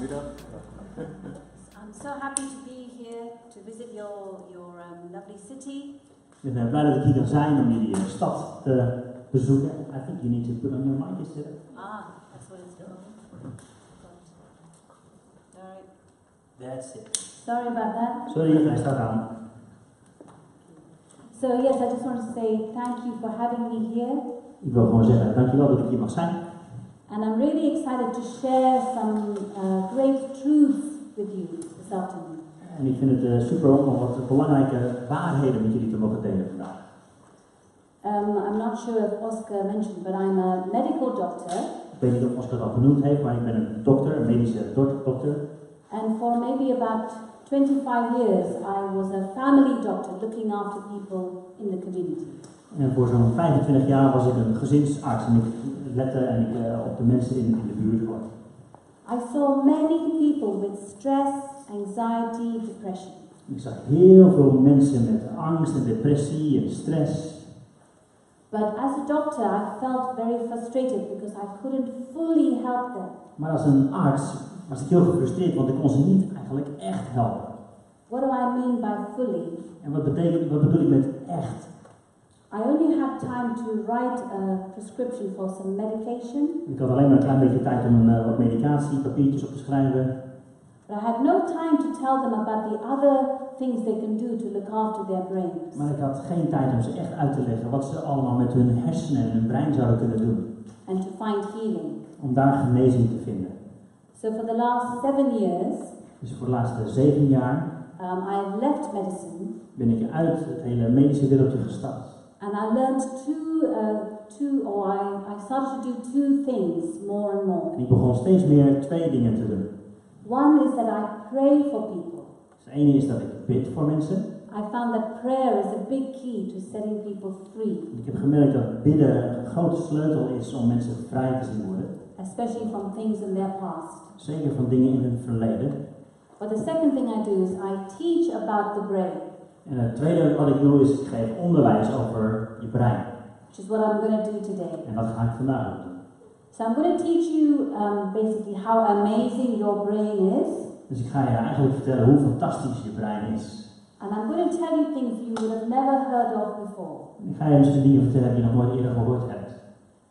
Goedemiddag. I'm so happy to be here to visit your lovely city. Ik ben blij dat ik hier kan zijn om jullie stad te bezoeken. I think you need to put on your mic instead. That's what it's called. Sorry. That's it. Sorry about that. Sorry, hij staat aan. So yes, I just want to say thank you for having me here. Ik wil gewoon zeggen, dankjewel dat ik hier mag zijn. And I'm really excited to share some great truths with you this afternoon. En ik vind het super om wat belangrijke waarheden met jullie te mogen delen vandaag. I'm not sure if Oscar mentioned, but I'm a medical doctor. Ik weet niet of Oscar het al genoemd heeft, maar ik ben een dokter, een medische dokter. And for maybe about 25 years, I was a family doctor looking after people in the community. En voor zo'n 25 jaar was ik een gezinsarts en ik lette op de mensen in de buurt gewoon. I saw many people with stress, anxiety, depression. Ik zag heel veel mensen met angst en depressie en stress. But as a doctor, I felt very frustrated because I couldn't fully help them. Maar als een arts was ik heel gefrustreerd, want ik kon ze niet eigenlijk echt helpen. What do I mean by fully? En wat bedoel ik met echt? I only had time to write a prescription for some medication. Ik had alleen maar een klein beetje tijd om wat medicatie, papiertjes op te schrijven. But I had no time to tell them about the other things they can do to look after their brains. Maar ik had geen tijd om ze echt uit te leggen wat ze allemaal met hun hersenen en hun brein zouden kunnen doen. And to find healing. Om daar genezing te vinden. So for the last 7 years, Dus voor de laatste 7 jaar I have left medicine. ben ik uit het hele medische wereldje gestapt. And I learned I started to do two things more and more. En ik begon steeds meer 2 dingen te doen. One is that I pray for people. Dus het ene is dat ik bid voor mensen. I found that prayer is a big key to setting people free. Ik heb gemerkt dat bidden een grote sleutel is om mensen vrij te zien worden. Especially from things in their past. Zeker van dingen in hun verleden. But the second thing I do is I teach about the brain. En het tweede wat ik doe is ik geef onderwijs over je brein. Which is what I'm going to do today. En dat ga ik vandaag doen. So I'm going to teach you basically how amazing your brain is. Dus ik ga je eigenlijk vertellen hoe fantastisch je brein is. And I'm going to tell you things you would have never heard of before. Ik ga je misschien dingen vertellen die je nog nooit eerder gehoord hebt.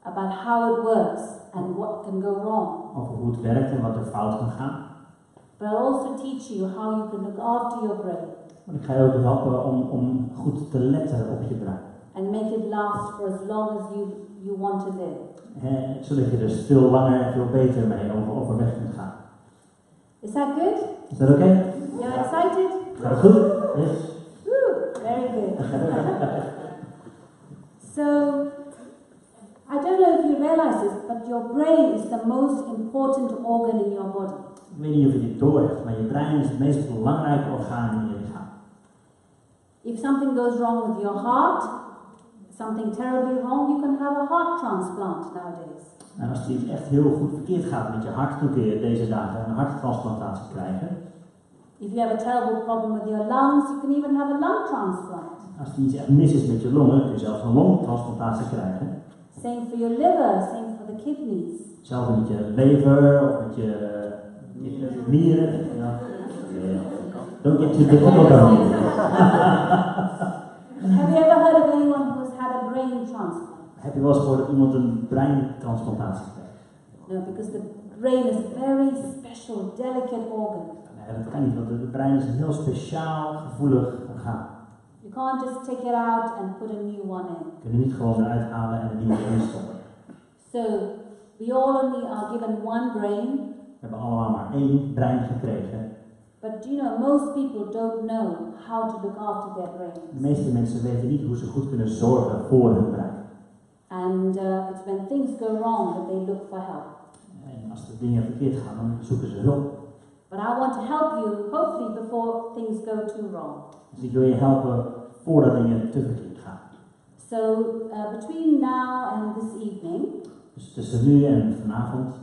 About how it works and what can go wrong. Over hoe het werkt en wat er fout kan gaan. But I'll also teach you how you can look after your brain. Maar ik ga je ook helpen om goed te letten op je brein. And make it last for as long as you want to live. Zodat je er veel langer en veel beter mee overweg kunt gaan. Is that good? Is dat oké? You're excited? Gaat het goed? Yes. Woo, very good. So, I don't know if you realize this, but your brain is the most important organ in your body. Ik weet niet of je dit door hebt, maar je brein is het meest belangrijke orgaan in je lichaam. If something goes wrong with your heart, something terribly wrong, you can have a heart transplant nowadays. En als het iets echt heel goed verkeerd gaat met je hart, dan kun je deze dagen een harttransplantatie krijgen. If you have a terrible problem with your lungs, you can even have a lung transplant. Als er iets echt mis is met je longen, kun je zelfs een longtransplantatie krijgen. Same for your liver, same for the kidneys. Hetzelfde met je lever of met je nieren. Ja. Don't get too difficult on me. Have you ever heard of anyone who's had a brain transplant? Heb je wel eens gehoord dat iemand een breintransplantatie krijgt? No, because the brain is a very special, delicate organ. Nee, dat kan niet, want het brein is een heel speciaal, gevoelig orgaan. You can't just take it out and put a new one in. Je kunt er niet gewoon eruit halen en een nieuwe erin stoppen. So, we all only are given one brain. We hebben allemaal maar 1 brein gekregen. But you know, most people don't know how to look after their brains. De meeste mensen weten niet hoe ze goed kunnen zorgen voor hun brein. And it's when things go wrong that they look for help. En als de dingen verkeerd gaan, dan zoeken ze hulp. But I want to help you, hopefully before things go too wrong. Dus ik wil je helpen voordat dingen te verkeerd gaan. So between now and this evening, Dus tussen nu en vanavond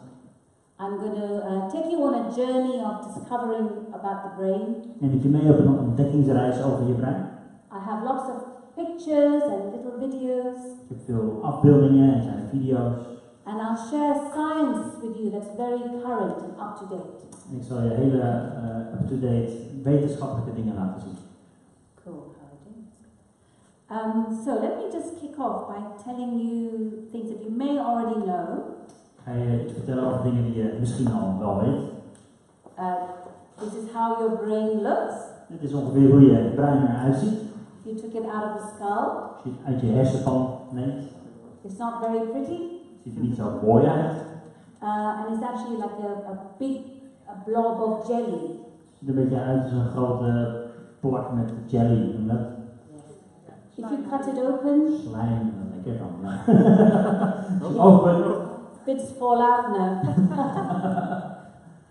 I'm going to take you on a journey of discovering about the brain. neem ik je mee op een ontdekkingsreis over je brein. I have lots of pictures and little videos. Ik heb veel afbeeldingen en kleine video's. And I'll share science with you that's very current and up to date. Ik zal je hele up-to-date wetenschappelijke dingen laten zien. Cool, how are you doing? So let me just kick off by telling you things that you may already know. Ik ga je iets vertellen over dingen die je misschien al wel weet. This is how your brain looks. Dit is ongeveer hoe je brein eruit ziet. If you took it out of the skull. Als je het uit je hersenpan neemt. It's not very pretty. Het ziet er niet zo mooi uit. And it's actually like a big blob of jelly. Het ziet er een beetje uit als een grote plak met jelly. En dat if you cut it open. Slijm, lekker dan. Ja. Open. Bits fall out now.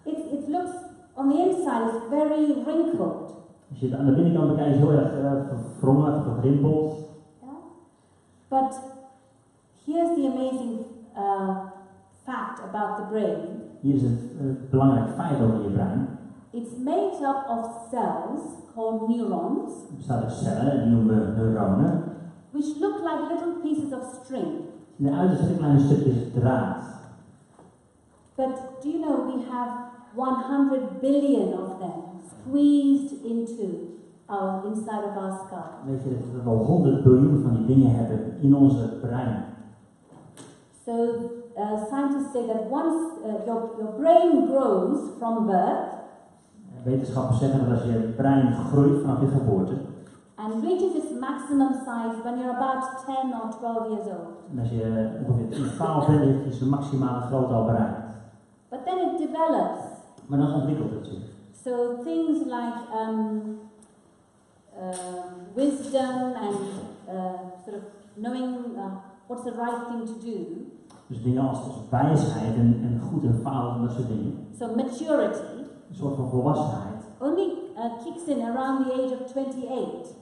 It looks, on the inside, it's very wrinkled. Als je het aan de binnenkant bekijkt, is het heel erg verwrongen, gerimpeld. Yeah. But here's the amazing fact about the brain. Hier is het belangrijk feit over je brein. It's made up of cells called neurons. Er bestaat uit cellen, die noemen we neuronen. Which look like little pieces of string. En de uiterste kleine stukjes draad. But do you know we have 100 billion of them squeezed into inside of our skull. Weet je dat we wel 100 biljoen van die dingen hebben in onze brein. So scientists say that once your brain grows from birth. Wetenschappers zeggen dat als je brein groeit vanaf je geboorte. And reaches its maximum size when you're about 10 or 12 years old. En als je ongeveer 12 bent, heeft je zijn maximale grootte al bereikt. But then it develops. Maar dan ontwikkelt het zich. So things like wisdom and sort of knowing what's the right thing to do. Dus dingen als wijsheid en goed en fout en dat soort dingen. So maturity. Een soort van volwassenheid. Only kicks in around the age of 28.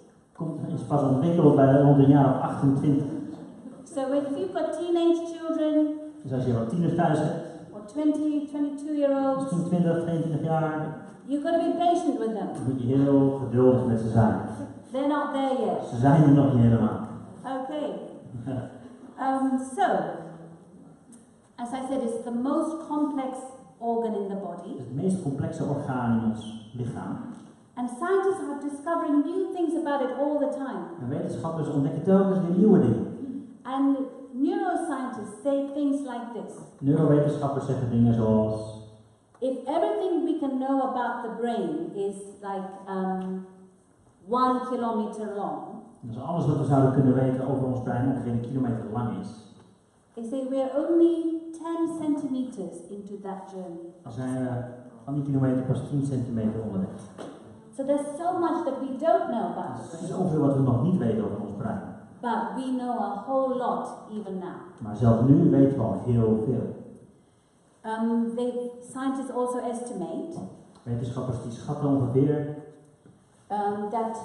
Is pas ontwikkeld bij rond een jaar of 28. So if you've got teenage children. Dus als je wat tieners thuis hebt. Or 20, 22-year-olds. Misschien 20, 22 jaar. You've got to be patient with them. Dan moet je heel geduldig met ze zijn. They're not there yet. Ze zijn er nog niet helemaal. Okay. So, as I said, it's the most complex organ in the body. Het is het meest complexe orgaan in ons lichaam. And scientists are discovering new things about it all the time. En wetenschappers ontdekken telkens weer nieuwe dingen. And neuroscientists say things like this. Neurowetenschappers zeggen dingen zoals: if everything we can know about the brain is like 1 kilometer long. Dus alles wat we zouden kunnen weten over ons brein ongeveer 1 kilometer lang is. They say we're only 10 centimeters into that journey. Dan zijn we van die kilometer pas 10 centimeter onderweg. So there's so much that we don't know about the Er brain. is zoveel wat we nog niet weten over ons brein. But we know a whole lot even now. Maar zelfs nu weten we al heel veel. Scientists also estimate Wetenschappers die schatten ongeveer that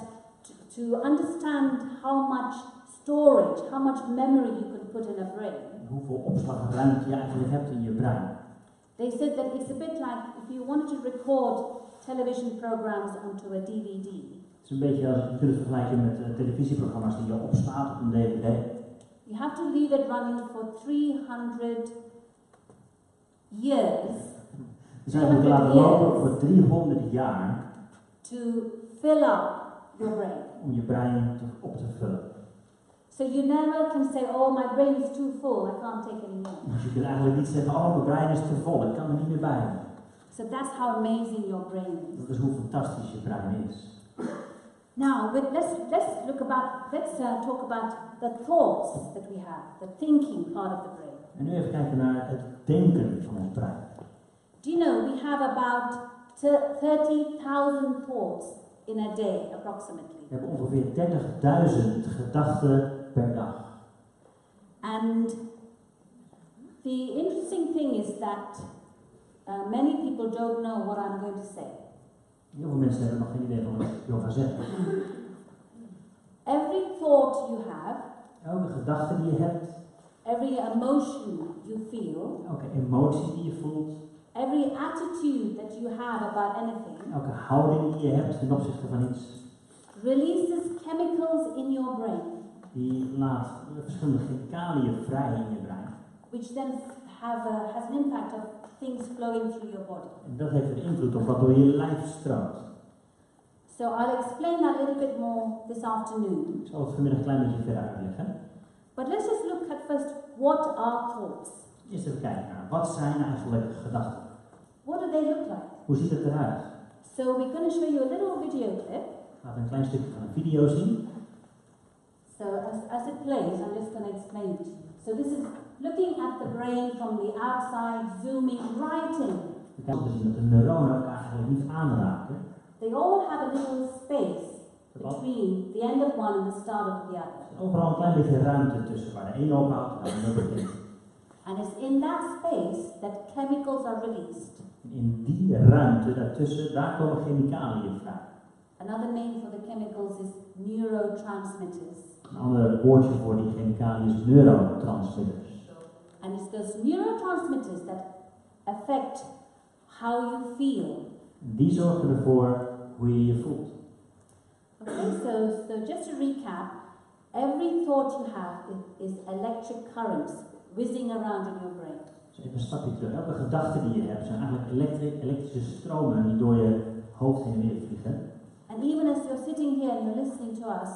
to understand how much storage, how much memory you can put in a brain. Hoeveel opslagruimte je eigenlijk hebt in je brein. They said that it's a bit like if you wanted to record television programs onto a DVD. Het is een beetje als je kunt het vergelijken met televisieprogramma's die je opslaat op een DVD. You have to leave it running for 300 years. Dus je moet laten lopen voor 300 jaar to fill up your brain. Om je brein op te vullen. So you never can say, oh, my brain is too full, I can't take any more. Dus je kunt eigenlijk niet zeggen, oh, mijn brein is te vol, ik kan er niet meer bij. So that's how amazing your brain is. Dat is hoe fantastisch je brein is. Now, let's talk about the thoughts that we have, the thinking part of the brain. En nu even kijken naar het denken van ons brein. Do you know, we have about 30,000 thoughts in a day, approximately. We hebben ongeveer 30.000 gedachten per dag. And the interesting thing is that many people don't know what I'm going to say. Heel veel mensen hebben nog geen idee van wat ik wil gaan zeggen. Every thought you have, elke gedachte die je hebt, every emotion you feel, elke emotie die je voelt, every attitude that you have about anything, elke houding die je hebt ten opzichte van iets, releases chemicals in your brain. die laat verschillende chemicaliën vrij in je brein. which then has an impact of things flowing through your body. En dat heeft een invloed op wat door je lijf stroomt. So I'll explain that a little bit more this afternoon. Ik zal het vanmiddag een klein beetje verder uitleggen. But let's just look at first, what are thoughts? Eerst even kijken naar, wat zijn eigenlijk gedachten? What do they look like? Hoe ziet het eruit? So we're going to show you a little video clip. Ik ga een klein stukje van een video zien. So as it plays, I'm just going to explain it to you. So this is looking at the brain from the outside, zooming right in. Je kan dus zien dat de neuronen elkaar eigenlijk niet aanraken. They all have a little space between the end of one and the start of the other. Er is overal een klein beetje ruimte tussen waar de een ophoudt en de ander begint. And it's in that space that chemicals are released. In die ruimte daartussen, daar komen chemicaliën vrij. Another name for the chemicals is neurotransmitters. Een ander woordje voor die chemicaliën is neurotransmitters. And it's those neurotransmitters that affect how you feel. Die zorgen ervoor hoe je je voelt. Okay, so just to recap, every thought you have is electric currents whizzing around in your brain. Dus even een stapje terug. Elke gedachte die je hebt zijn eigenlijk elektrische stromen die door je hoofd heen en weer vliegen. And even as you're sitting here and you're listening to us,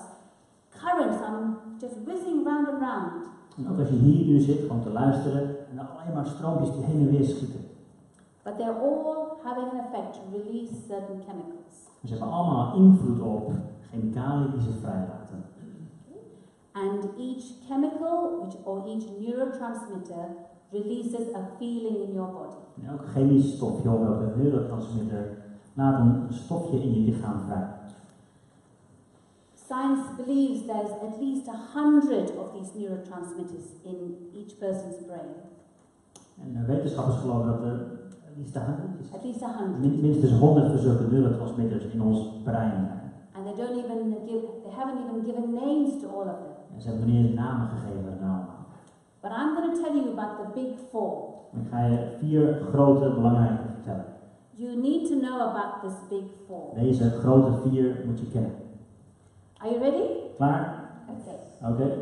currents are just whizzing round and round. En ook als je hier nu zit om te luisteren en dan alleen maar stroompjes die heen en weer schieten. But they're all having an effect to release certain chemicals. Ze hebben allemaal invloed op chemicaliën die ze vrijlaten. And each chemical or each neurotransmitter releases a feeling in your body. En elk chemisch stofje of elke neurotransmitter laat een stofje in je lichaam vrij. Science believes there's at least 100 of these neurotransmitters in each person's brain. En wetenschappers geloven dat er At least 100. minstens 100 van zulke neurotransmitters in ons brein zijn. And they haven't even given names to all of them. En ze hebben nog niet eens namen gegeven aan allemaal. But I'm going to tell you about the big four. Ik ga je 4 grote belangrijke vertellen. You need to know about this big four. Deze grote 4 moet je kennen. Are you ready? Klaar? Okay. Oké.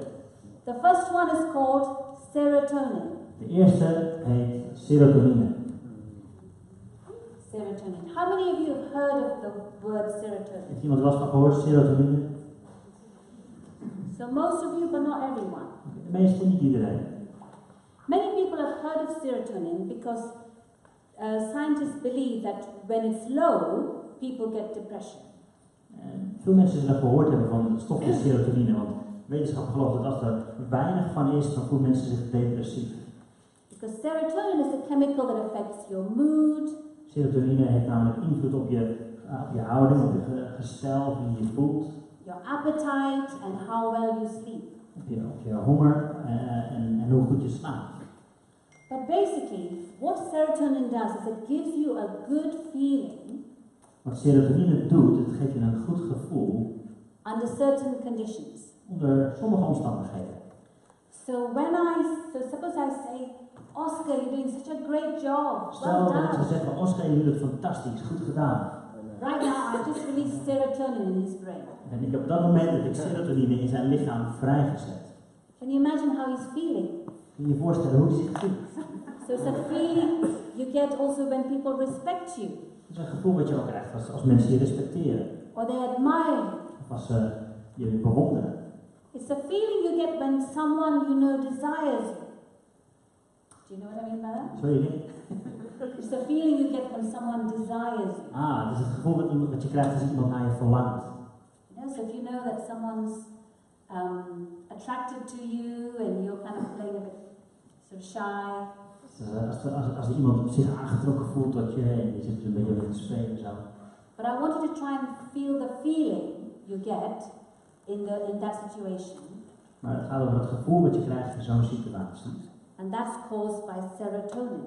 The first one is called serotonin. De eerste heet serotonine. Serotonin. How many of you have heard of the word serotonin? Heeft iemand er wel eens van gehoord, serotonine? So most of you, but not everyone. De meeste, niet iedereen. Many people have heard of serotonin because scientists believe that when it's low, people get depression. En veel mensen zullen gehoord hebben van het stofje serotonine, want wetenschap gelooft dat als er weinig van is, dan voelen mensen zich depressief. Because serotonin is a chemical that affects your mood. Serotonine heeft namelijk invloed op je houding, op je gestel, hoe je je voelt. Your appetite and how well you sleep. Op je honger en hoe goed je slaapt. But basically, what serotonin does is it gives you a good feeling. Wat serotonine doet, het geeft je een goed gevoel. Under certain conditions. Onder sommige omstandigheden. So suppose I say, Oscar, you're doing such a great job. Stel Well dat ze done. zeggen, Oscar, je doet het fantastisch, goed gedaan. Right now, I just released serotonin in his brain. En ik heb op dat moment heb ik serotonine in zijn lichaam vrijgezet. Can you imagine how he's feeling? Kun je je voorstellen hoe hij zich voelt? So it's a feeling you get also when people respect you. Het is een gevoel wat je ook krijgt als mensen je respecteren. Or they admire you. Of als ze je bewonderen. It's a feeling you get when someone you know desires you. Do you know what I mean by that? Sorry? It's a feeling you get when someone desires you. Het is het gevoel wat je krijgt als iemand naar je verlangt. So if you know that someone's attracted to you and you're kind of playing a bit sort of shy. Als er iemand zich aangetrokken voelt tot je en je zit een beetje mee te spelen zo. But I want you to try and feel the feeling you get in that situation. Maar het gaat over het gevoel wat je krijgt in zo'n situatie. And that's caused by serotonin.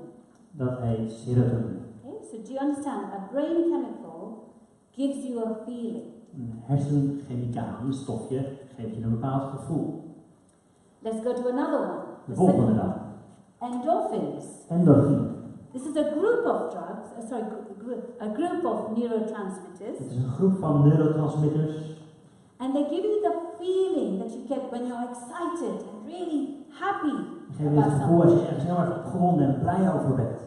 Dat heet serotonine. Okay, so do you understand? A brain chemical gives you a feeling. Een hersenchemicaliën, een stofje, geeft je een bepaald gevoel. Let's go to another one. De volgende dan. Endorphins. Endorfine. This is a group of drugs, a group of neurotransmitters. Het is een groep van neurotransmitters. And they give you the feeling that you get when you're excited and really happy Geef je het gevoel als je ergens heel erg opgewonden en blij over bent.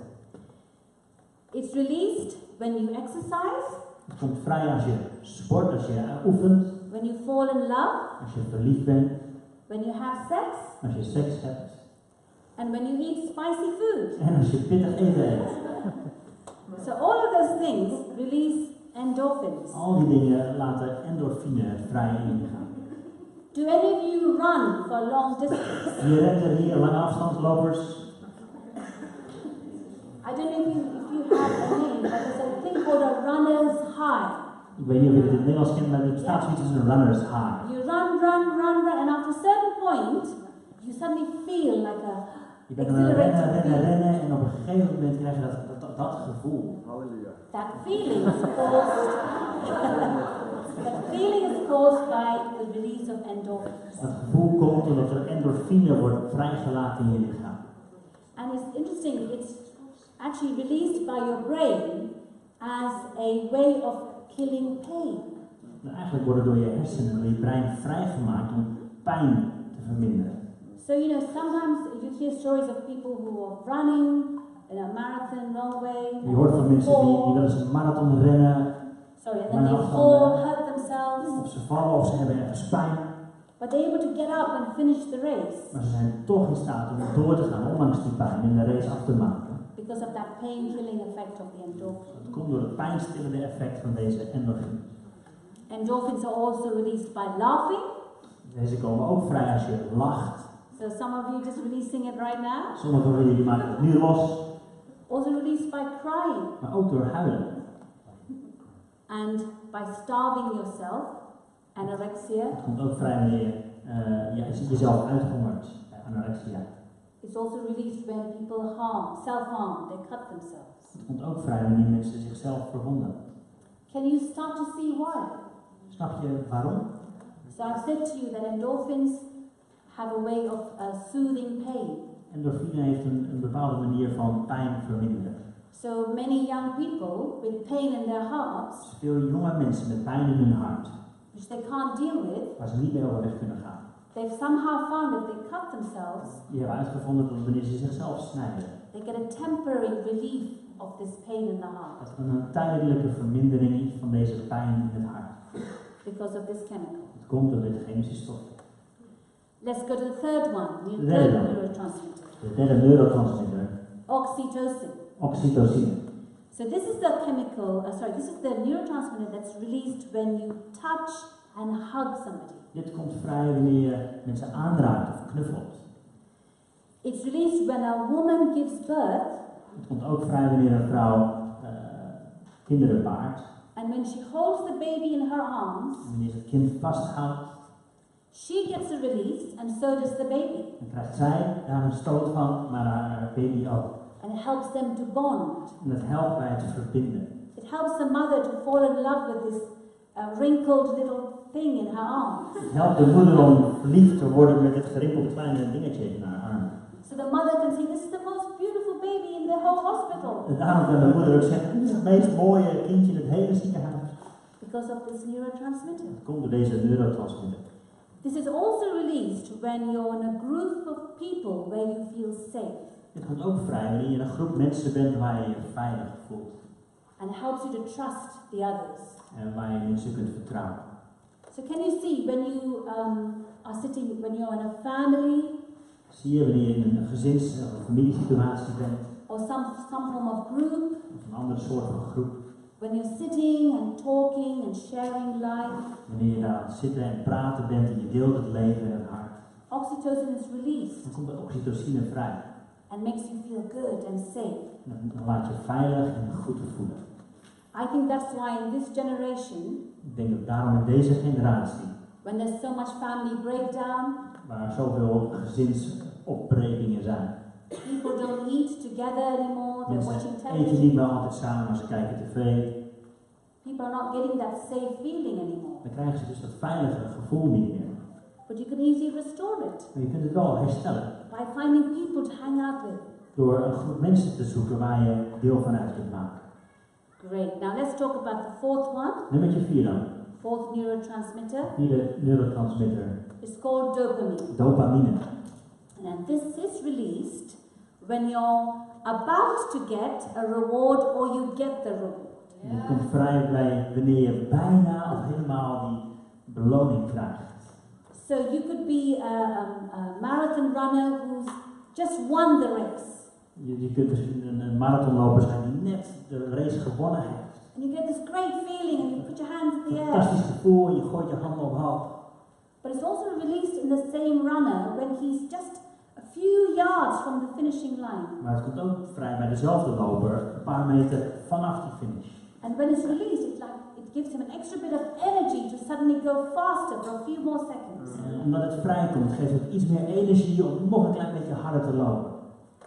It's released when you exercise, Het komt vrij als je sport, als je oefent, when you fall in love, als je verliefd bent, when you have sex, als je seks hebt and when you eat spicy food. en als je pittig eten eet. So all of those things release endorphins. Al die dingen laten endorfine vrij in je gaan. Do any of you run for long distance? Je rent er hier lange afstandslopers. I don't know if you have a name, but there's a thing called a runner's high. Ik weet niet of je het in het Nederlands kent, maar er bestaat zoiets als een runner's high. You run, and after a certain point, you suddenly feel like a Je bent aan het rennen en op een gegeven moment krijg je dat gevoel. That feeling is caused. That feeling is caused by the release of endorphins. Dat gevoel komt omdat er endorfine wordt vrijgelaten in je lichaam. And it's interesting. It's actually released by your brain as a way of killing pain. En eigenlijk worden door je hersenen, door je brein vrijgemaakt om pijn te verminderen. So sometimes you hear stories of people who are running in a marathon, long way. Je hoort van mensen die wel eens een marathon rennen. Sorry, and then they fall, hurt themselves. Of ze vallen of ze hebben ergens pijn. But they're able to get up and finish the race. Maar ze zijn toch in staat om door te gaan, ondanks die pijn, en de race af te maken. Because of that pain-killing effect of the endorphins. Dat komt door het pijnstillende effect van deze endorfine. Endorphins are also released by laughing. Deze komen ook vrij als je lacht. So some of you just releasing it right now. Sommigen van jullie maken het nu los. Also released by crying. Maar ook door huilen. And by starving yourself, anorexia. Het komt ook vrij wanneer je jezelf uithongert, anorexia. It's also released when people self-harm, they cut themselves. Het komt ook vrij wanneer mensen zichzelf verwonden. Can you start to see why? Snap je waarom? So I've said to you that endorphins have a way of soothing pain. Endorfine heeft een bepaalde manier van pijn verminderen. So many young people with pain in their hearts, Veel jonge mensen met pijn in hun hart, which they can't deal with, waar ze niet mee overweg kunnen gaan. they've somehow found that they cut themselves, Die hebben uitgevonden dat wanneer ze zichzelf snijden, they get a temporary relief of this pain in the heart dat er een tijdelijke vermindering is van deze pijn in het hart. because of this chemical. Het komt door deze chemische stof. Let's go to the third one, the De third derde. neurotransmitter, De derde neurotransmitter, oxytocin. oxytocine. So this is the this is the neurotransmitter that's released when you touch and hug somebody. Dit komt vrij wanneer je mensen aanraakt of knuffelt. It's released when a woman gives birth. Het komt ook vrij wanneer een vrouw kinderen baart. And when she holds the baby in her arms, Wanneer ze het kind vasthoudt, she gets a release and so does the baby. dan krijgt zij daar een stoot van, maar haar baby ook. And it helps them to bond. En dat helpt bij het verbinden. It helps the mother to fall in love with this wrinkled little thing in her arms. Het helpt de moeder om verliefd te worden met dit gerimpelde kleine dingetje in haar arm. So the mother can say, this is the most beautiful baby in the whole hospital. En daarom kan de moeder ook zeggen, dit is het meest mooie kindje in het hele ziekenhuis. Because of this neurotransmitter. Het komt door deze neurotransmitter. This is also released when you're in a group of people where you feel safe. Dit komt ook vrij wanneer je in een groep mensen bent waar je je veilig voelt. And it helps you to trust the others. En waar je mensen kunt vertrouwen. So can you see when you are sitting, when you're in a family, Zie je wanneer je in een gezins- of familiesituatie bent, or some form of group, of een andere soort van groep, when you're sitting and talking and sharing life, wanneer je daar aan het zitten en praten bent en je deelt het leven en het hart, oxytocin is released dan komt de oxytocine vrij. and makes you feel good and safe. En dan laat je veilig en goed voelen. I think that's why in this generation, Ik denk dat daarom in deze generatie, when there's so much family breakdown, waar zoveel gezinsopbrekingen zijn, people don't eat together anymore, they're watching mensen eten television, niet meer altijd samen, maar ze kijken tv, people are not getting that safe feeling anymore. dan krijgen ze dus dat veilige gevoel niet meer. But you can easily restore it Maar je kunt het wel herstellen by finding people to hang out with. door een groep mensen te zoeken waar je deel van uit kunt maken. Great. Now let's talk about the fourth one. Nummertje 4 dan. fourth neurotransmitter Vierde neurotransmitter, is called dopamine. dopamine. And this is released when you're about to get a reward or you get the reward. Het komt vrij bij wanneer je bijna of helemaal die beloning krijgt. So you could be a marathon runner who's just won the race. Je kunt dus een marathonloper zijn die net de race gewonnen heeft. And you get this great feeling and you put your hands in the air. Fantastisch gevoel, je gooit je handen omhoog. But it's also released in the same runner when he's just a few yards from the finishing line. Maar het komt ook vrij bij dezelfde loper, een paar meter vanaf die finish. And when it's released, it gives him an extra bit of energy to suddenly go faster for a few more seconds. En omdat het vrijkomt, geeft het iets meer energie om nog een klein beetje harder te lopen.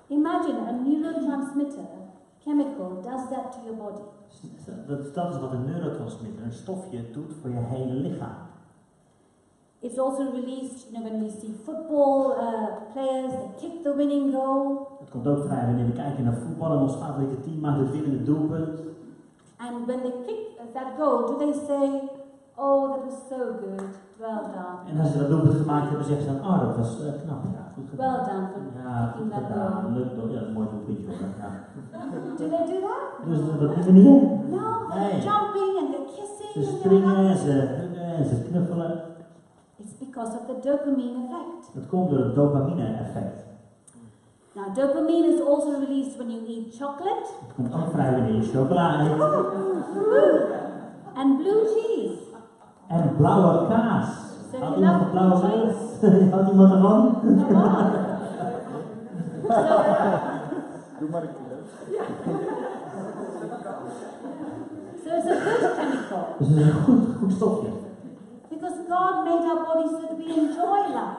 Imagine a neurotransmitter chemical does that to your body. Dat is wat een neurotransmitter, een stofje, doet voor je hele lichaam. It's also released, when we see football players, they kick the winning goal. Het komt ook vrij wanneer we kijken naar voetbal en ons favoriete team maakt het winnende doelpunt. And when they kick that goal, do they say, oh, that was so good, well done. En als ze dat doelpunt gemaakt hebben, zeggen ze dan, oh, dat was knap, ja, goed gedaan. Well done for kicking that goal. Leuk, ja, dat is een mooi doelpuntje hoor. Ja. Do they do that? Doen ze dat op die manier? No, they're jumping and they're kissing. Ze and springen, they're ze huggen en ze knuffelen. It's because of the dopamine effect. Dat komt door het dopamine effect. Now, dopamine is also released when you eat chocolate. Het komt ook vrij wanneer je chocola eet. And blue cheese. En blauwe kaas. So Houdt you iemand love van blauwe blue kaas? Houdt iemand ervan? Come on. Doe maar een keer. So it's a good chemical. Dus het is een goed stofje. Because God made our bodies so that we enjoy life.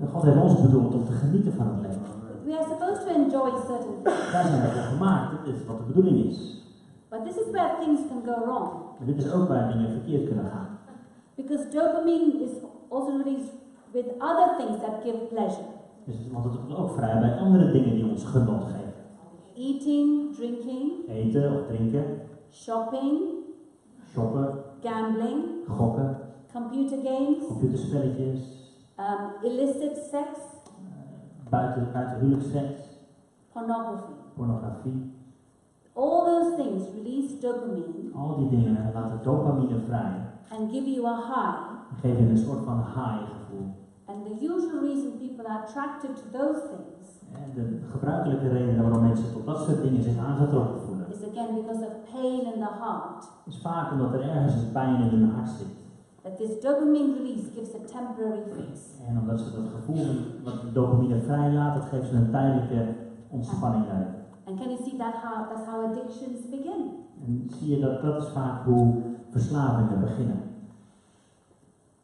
En God heeft ons bedoeld om te genieten van het leven. We are supposed to enjoy certain things. Wij zijn ervoor gemaakt, dit is wat de bedoeling is. But this is where things can go wrong. Maar dit is ook waar dingen verkeerd kunnen gaan. Because dopamine is also released with other things that give pleasure. Want het komt ook vrij bij andere dingen die ons genot geven. Eating, drinking, Eten of drinken, shopping, shoppen, gambling, gokken, computer games, computerspelletjes, illicit sex, buitenhuwelijksseks, pornografie. All those things release dopamine Al die dingen laten dopamine vrij and give you a high. en geven je een soort van high gevoel. And the usual reason people are attracted to those things En de gebruikelijke reden waarom mensen tot dat soort dingen zich aangetrokken voelen, is again because of pain in the heart. is vaak omdat er ergens een pijn in hun hart zit. That this dopamine release gives a temporary fix. En omdat ze dat gevoel wat de dopamine vrijlaat, dat geeft ze een tijdelijke ontspanning daarin. And can you see that's how addictions begin? En zie je dat is vaak hoe verslavingen beginnen.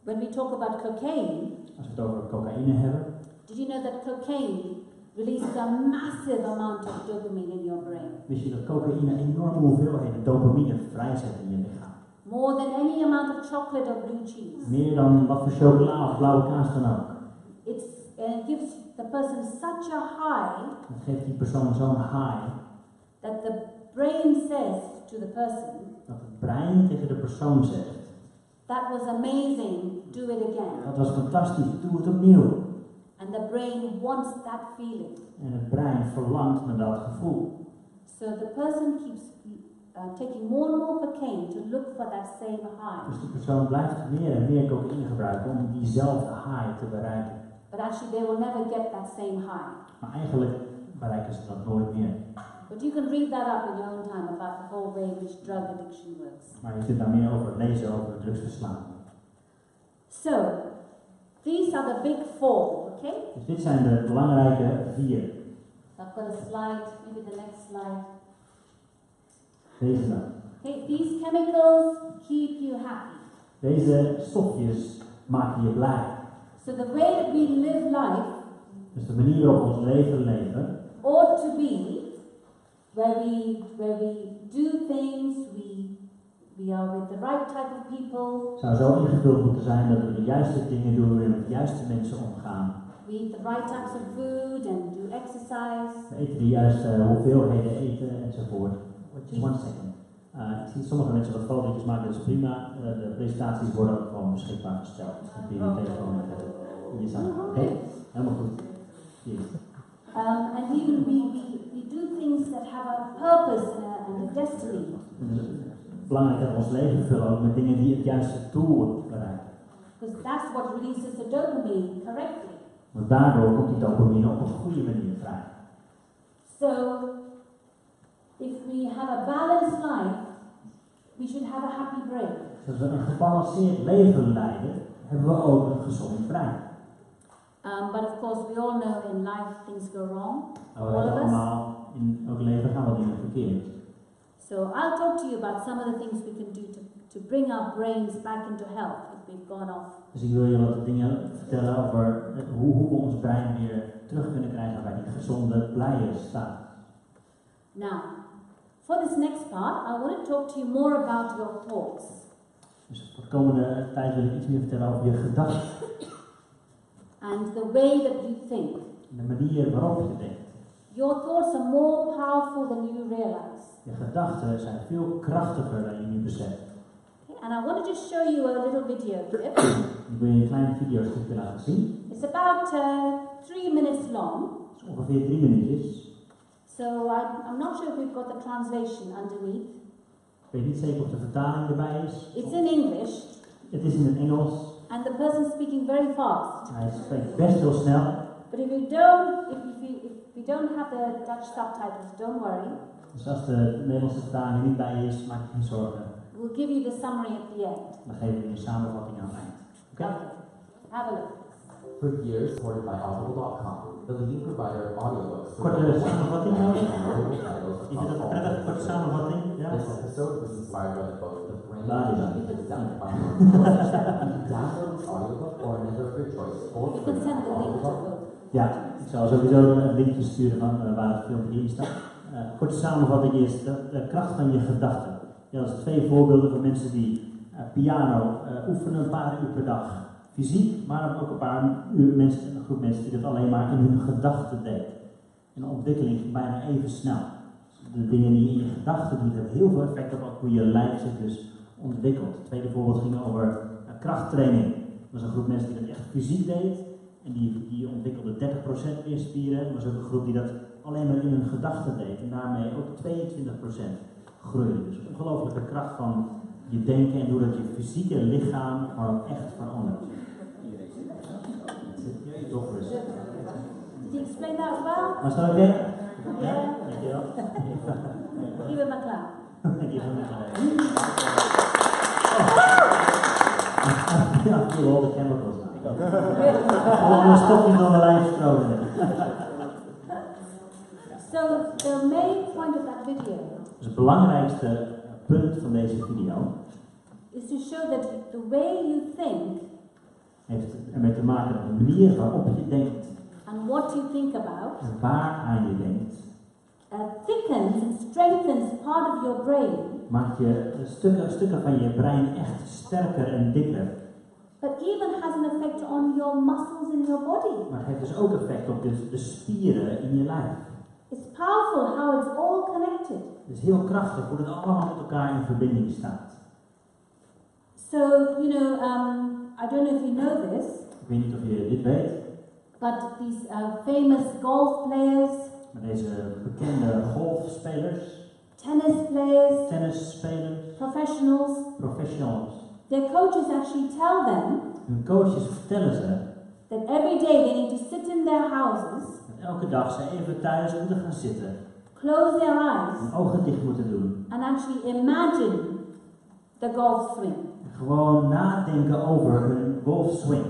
When we talk about cocaine, Als we het over cocaïne hebben, did you know that cocaine releases a massive amount of dopamine in your brain? wist je dat cocaïne enorme hoeveelheden dopamine vrijzet in je lichaam? More than any amount of chocolate or blue cheese. Meer dan wat voor chocola of blauwe kaas dan ook. It gives the person such a high Het geeft die persoon zo'n high that the brain says to the person, dat het brein tegen de persoon zegt: that was amazing, do it again. dat was fantastisch, doe het opnieuw. And the brain wants that feeling. En het brein verlangt naar dat gevoel. So the person keeps taking more and more cocaine to look for that same high. Dus die persoon blijft meer en meer cocaïne gebruiken om diezelfde high te bereiken. But actually they will never get that same high. Maar eigenlijk bereiken ze dat nooit meer. But you can read that up in your own time about the whole way in which drug addiction works. Maar je kunt daar meer over lezen, over drugsverslaving. So, these are the big four, okay? Dus dit zijn de belangrijke 4. I've got a slide, maybe the next slide. Deze dan. Okay, these chemicals keep you happy. Deze stofjes maken je blij. So the way that we live life Dus de manier waarop we ons leven ought to be where we do things, we are with the right type of people. zou zo ingevuld moeten zijn dat we de juiste dingen doen en met de juiste mensen omgaan. We eat the right types of food and do exercise. We eten de juiste hoeveelheden eten enzovoort. Just one second. Ik zie sommige mensen wat fotootjes maken, dat is prima. De presentaties worden ook gewoon beschikbaar gesteld. Dus dan kun je je telefoon in je zak. Oké, helemaal goed. Hier. And even we do things that have a purpose and a destiny. Belangrijk dat we ons leven vullen ook met dingen die het juiste doel bereiken. Because that's what releases the dopamine correctly. Want daardoor komt die dopamine op een goede manier vrij. So, if we have a balanced life, we should have a happy brain. Dus als we een gebalanceerd leven leiden, hebben we ook een gezond brein. But of course, we all know in life things go wrong. Maar we weten allemaal, in elk leven gaan wel dingen verkeerd. So I'll talk to you about some of the things we can do to bring our brains back into health if we've gone off. Dus ik wil je wat dingen vertellen over hoe we ons brein weer terug kunnen krijgen bij die gezonde, blije staat. Now, for this next part, I want to talk to you more about your thoughts. Dus voor de komende tijd wil ik iets meer vertellen over je gedachten. And the way that you think. De manier waarop je denkt. Your thoughts are more powerful than you realize. Je gedachten zijn veel krachtiger dan je nu beseft. Okay, and I want to just show you a little video clip. Ik wil je een klein videostukje laten zien. It's about 3 minutes long. Het is ongeveer 3 minuutjes. So I'm not sure if we've got the translation underneath. Ik weet niet zeker of de vertaling erbij is. It's in English. Het is in het Engels. And the person's speaking very fast. Hij spreekt best heel snel. But if you don't have the Dutch subtitles, don't worry. Dus als de Nederlandse vertaling er niet bij is, maak je geen zorgen. We'll give you the summary at the end. Dan geven we je een samenvatting aan het eind. Oké? Have a look. For years, supported by Audible.com, the leading provider of audiobooks. Korte samenvatting nodig? Titles Je vindt dat een prettige korte samenvatting? Ja? This episode was inspired by the book The Brain Laat je Download this audiobook or another of your choice. You can send the link to both. Ja, ik zal sowieso een linkje sturen van waar het filmpje in staat. Korte samenvatting is de kracht van je gedachten. Ja, dat is 2 voorbeelden van mensen die piano oefenen een paar uur per dag. Fysiek, maar ook een groep mensen die dat alleen maar in hun gedachten deed. En de ontwikkeling ging bijna even snel. De dingen die je in je gedachten doet, hebben heel veel effect op hoe je lijf zich dus ontwikkelt. Het tweede voorbeeld ging over krachttraining. Dat was een groep mensen die dat echt fysiek deed. En die ontwikkelde 30% meer spieren. Er was ook een groep die dat alleen maar in hun gedachten deed. En daarmee ook 22% groeide. Dus een ongelooflijke kracht van je denken en hoe dat je fysieke lichaam gewoon echt verandert. Did he explain that well? Was dat oké? Ja? Dankjewel. Give him a clap. Dankjewel. Ja, ik voel al de chemicals aan. Alle stofjes aan de lijn stromen. So the main point of that video Dus het belangrijkste punt van deze video is to show that the way you think heeft ermee te maken met de manier waarop je denkt and what you think about en waaraan je denkt, thickens and strengthens part of your brain, maakt je stukken van je brein echt sterker en dikker. but even has an effect on your muscles in your body. Maar het heeft dus ook effect op de spieren in je lijf. It's powerful how it's all connected. Het is heel krachtig hoe het allemaal met elkaar in verbinding staat. So, you know, I don't know if you know this, Ik weet niet of je dit weet, but these famous golf players, maar deze bekende golfspelers, tennisspelers, professionals, their coaches actually tell them hun coaches vertellen ze that every day they need to sit in their houses, dat elke dag ze even thuis moeten gaan zitten, close their eyes, hun ogen dicht moeten doen and actually imagine the golf swing en gewoon nadenken over hun golfswing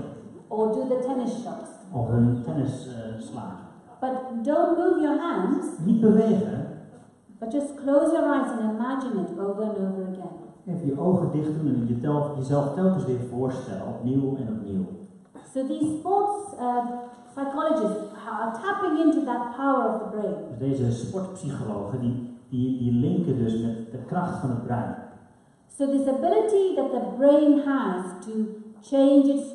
or do the tennis shots. of hun tennisslagen. But don't move your hands, Niet bewegen, but just close your eyes and imagine it over and over again. even je ogen dicht doen en jezelf telkens weer voorstellen, opnieuw en opnieuw. So these sports psychologists are tapping into that power of the brain. Dus deze sportpsychologen die linken dus met de kracht van het brein. So this ability that the brain has to change its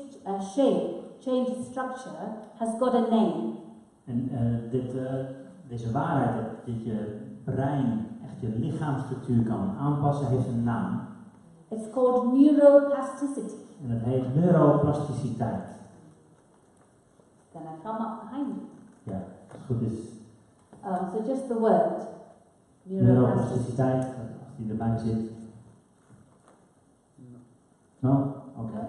shape, change its structure, has got a name. En deze waarheid dat je brein echt je lichaamsstructuur kan aanpassen, heeft een naam. It's called neuroplasticity. En dat heet neuroplasticiteit. Then I come up behind you. Ja, als het goed is. So just the word. Neuroplasticiteit, als die erbij zit. No? Oké.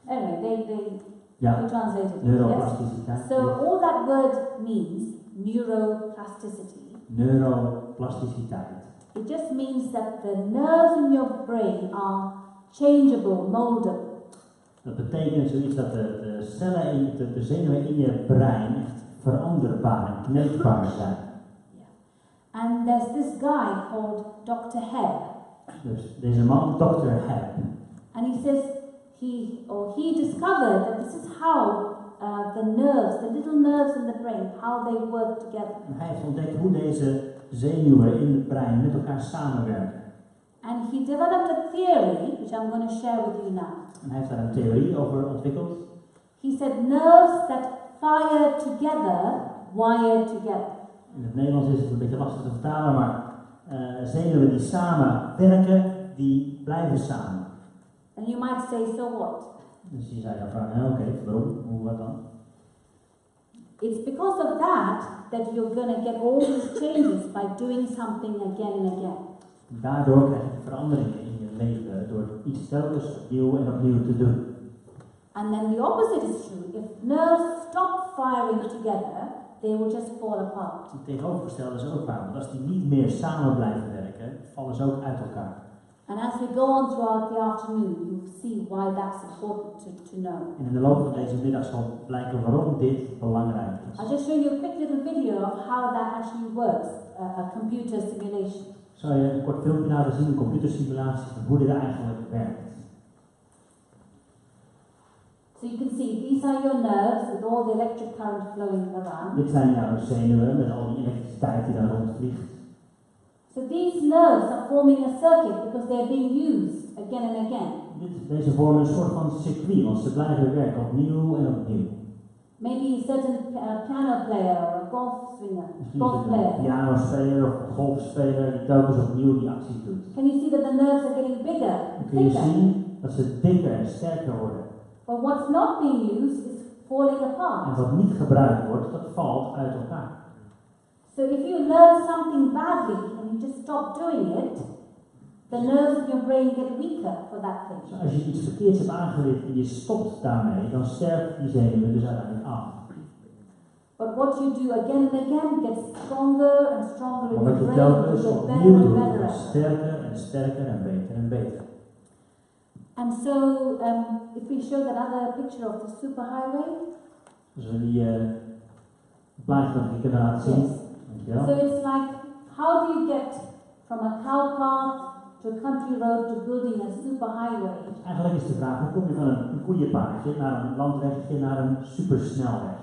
Anyway, they Ja, translated it. Yes? neuroplasticiteit. So all that word means, neuroplasticity, Neuroplasticiteit. it just means that the nerves in your brain are changeable, moldable. Dat betekent zoiets dat de cellen, de zenuwen in je brein echt veranderbaar en kneedbaar zijn. And there's this guy called Dr. Heb. Dus deze man, Dr. Heb, And he says he discovered that this is how the nerves, the little nerves in the brain, how they work together. en hij heeft ontdekt hoe deze zenuwen in het brein met elkaar samenwerken. And he developed a theory, which I'm going to share with you now. En hij heeft daar een theorie over ontwikkeld. He said nerves that fire together, wire together. In het Nederlands is het een beetje lastig te vertalen, maar zenuwen die samen werken, die blijven samen. And you might say, so what? Dus je zou je vragen, oké, waarom? Hoe, wat dan? It's because of that you're going to get all these changes by doing something again and again. Daardoor krijg je veranderingen in je leven door iets telkens opnieuw en opnieuw te doen. And then the opposite is true. If nerves stop firing together, they will just fall apart. Het tegenovergestelde is ook waar, want als die niet meer samen blijven werken, vallen ze ook uit elkaar. And as we go on throughout the afternoon, you'll see why that's important to know. En in de loop van deze middag zal blijken waarom dit belangrijk is. I'll just show you a quick little video of how that actually works, a computer simulation. Ik zal je een kort filmpje laten zien, een computersimulatie van hoe dit eigenlijk werkt. So you can see, these are your nerves with all the electric current flowing around. Dit zijn jouw zenuwen met al die elektriciteit die daar rondvliegt. So these nerves are forming a circuit because they're being used again and again. Deze vormen een soort van circuit, want ze blijven werken opnieuw en opnieuw. Maybe a certain piano player or a golf swinger, Misschien golf is het player. een pianospeler of een golfspeler die telkens opnieuw die actie doet. Can you see that the nerves are getting bigger, Dan kun je thicker? zien dat ze dikker en sterker worden. But what's not being used is falling En apart. wat niet gebruikt wordt, dat valt uit elkaar. So if you learn something badly and you just stop doing it, the nerves of your brain get weaker for that Dus thing. als je iets verkeerds hebt aangeleerd en je stopt daarmee, dan sterft die zenuwen dus uiteindelijk af. But what you do again and again gets stronger and stronger in Maar your wat je brain, you telkens get better opnieuw and doet, better wordt at it. sterker en sterker en beter en beter. And so, if we show that other picture of the superhighway, Dus we die plaatje nog een keer laten zien. yes. Dankjewel. So it's like, how do you get from a cow path to a country road to building a superhighway? Eigenlijk is de vraag, hoe kom je van een koeienpaardje naar een landwegje naar een supersnelweg?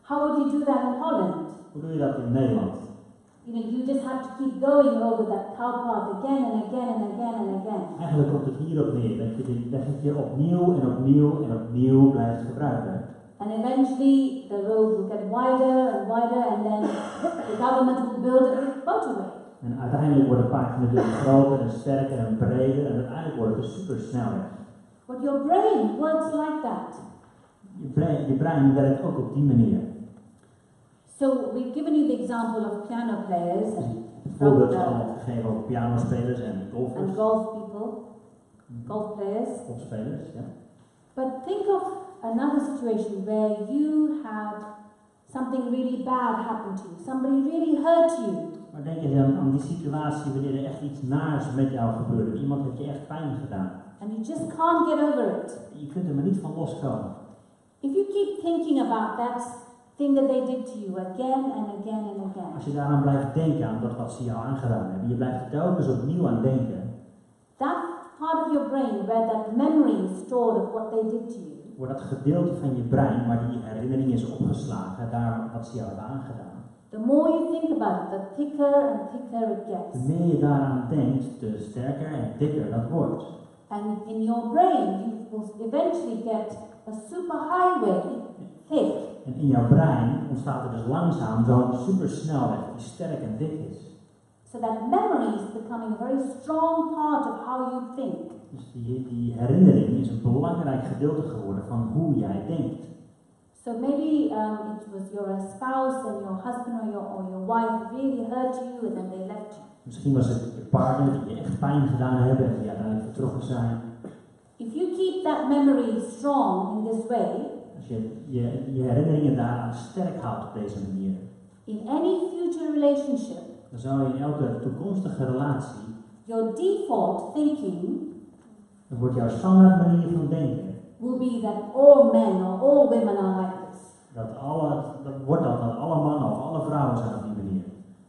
How would you do that in Holland? Hoe doe je dat in Nederland? You just have to keep going over that cow path again and again and again and again. Eigenlijk komt het hierop neer, dat je dit weggetje opnieuw en opnieuw en opnieuw blijft gebruiken. And eventually the road will get wider and wider and then the government will build a big motorway. En uiteindelijk wordt het paardje natuurlijk groter en sterker en breder en uiteindelijk wordt het een supersnelweg. But your brain works like that. Je brein werkt ook op die manier. So we've given you the example of piano players Het voorbeeld is and allemaal gegeven over pianospelers en golfers. golf people, golf players. Golfspelers, ja. But think of another situation where you had something really bad happen to you. Somebody really hurt you. Maar denk eens aan die situatie wanneer er echt iets naars met jou gebeurt. Iemand heeft je echt pijn gedaan. And you just can't get over it. Je kunt er maar niet van loskomen. If you keep thinking about that thing that they did to you again and again and again, Als je daaraan blijft denken, aan dat wat ze jou aangedaan hebben, je blijft er telkens opnieuw aan denken, that part of your brain where that memory is stored of what they did to you, wordt dat gedeelte van je brein waar die herinnering is opgeslagen, daar wat ze jou hebben aangedaan. the more you think about it, the thicker and thicker it gets. Hoe meer je daaraan denkt, te sterker en dikker dat wordt. And in your brain, you will eventually get a superhighway, thick. En in jouw brein ontstaat er dus langzaam zo'n supersnelweg die sterk en dik is. So that memory is becoming a very strong part of how you think. Dus die herinnering is een belangrijk gedeelte geworden van hoe jij denkt. So maybe it was your spouse and your husband or your wife really hurt you and then they left you. Misschien was het je partner die je echt pijn gedaan hebben en die uiteindelijk vertrokken zijn. If you keep that memory strong in this way, Als je herinneringen daaraan sterk houdt op deze manier, in any future relationship, dan zou je in elke toekomstige relatie, your default thinking dan wordt jouw standaard manier van denken, will be that all men or all women are like this. dat wordt dat alle mannen of alle vrouwen zijn op die manier.